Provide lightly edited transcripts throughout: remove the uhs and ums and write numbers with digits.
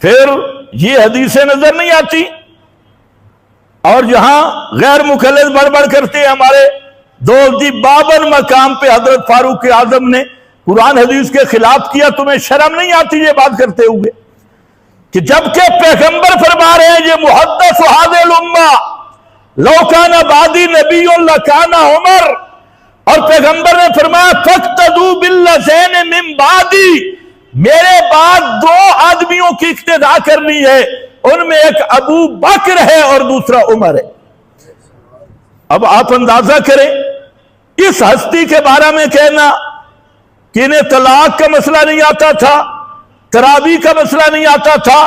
फिर ये हदीसें नजर नहीं आती। और जहां गैर मुखल्लिद बड़बड़ करते हैं हमारे दोस्त जी, 52 मकाम पे हजरत फारूक आजम ने कुरान हदीस के खिलाफ किया, तुम्हें शर्म नहीं आती ये बात करते हुए? कि जबकि पैगंबर फरमा रहे हैं ये मुहद्दिस हादिल उम्मा लौकाना बादी नबीयुन लकाना उमर, और पैगंबर ने फरमाया फक्तदू बिल्लज़ैन मिन बादी, मेरे बाद 2 आदमियों की इक्तिदा करनी है, उनमें एक अबू बकर है और दूसरा उमर है। अब आप अंदाजा करें, इस हस्ती के बारे में कहना कि इन्हें तलाक का मसला नहीं आता था, तरावी का मसला नहीं आता था,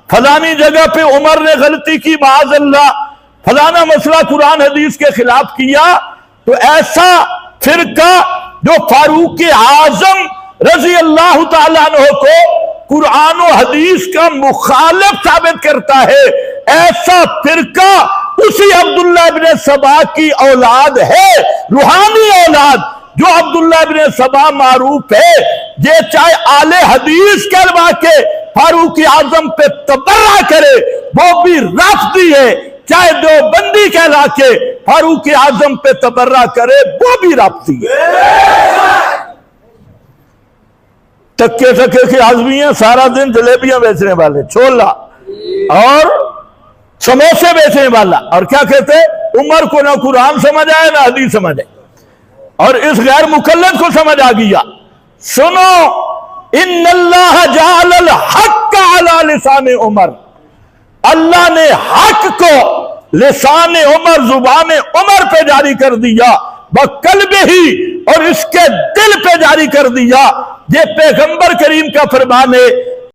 फलानी जगह पे उमर ने गलती की माअज़ल्लाह, फलाना मसला कुरान हदीस के खिलाफ किया, तो ऐसा फिरका जो फारूक आजम रजी अल्लाह तआला अन्हु को कुरान और हदीस का मुखालिफ साबित करता है, ऐसा फिरका उसी अब्दुल्लाह इब्न सबा की औलाद है, रूहानी औलाद, जो अब्दुल्लाह इब्न सबा मारूफ है। ये चाहे आले हदीस कहलवा के फारूक आजम पे तबर्रा करे वो भी राफ़दी है, चाहे देवबंदी कहला के फारूक आजम पे तबर्रा करे वो भी राफ़दी है। टक्के टक्के के आदमी हैं, सारा दिन जलेबियां बेचने वाले, छोला और समोसे बेचने वाला, और क्या कहते हैं, उमर को ना कुरान समझ आया ना हदीस समझ आए, और इस गैर मुकल्लद को समझ आ गया। सुनो, इन्नल्लाह जअलल हक़्क़ अला लिसाने उमर, अल्लाह ने हक को लिसाने उमर, जुबान उमर पे जारी कर दिया, बक़ल्बिही, और इसके दिल पे जारी कर दिया। ये पैगंबर करीम का फरमान है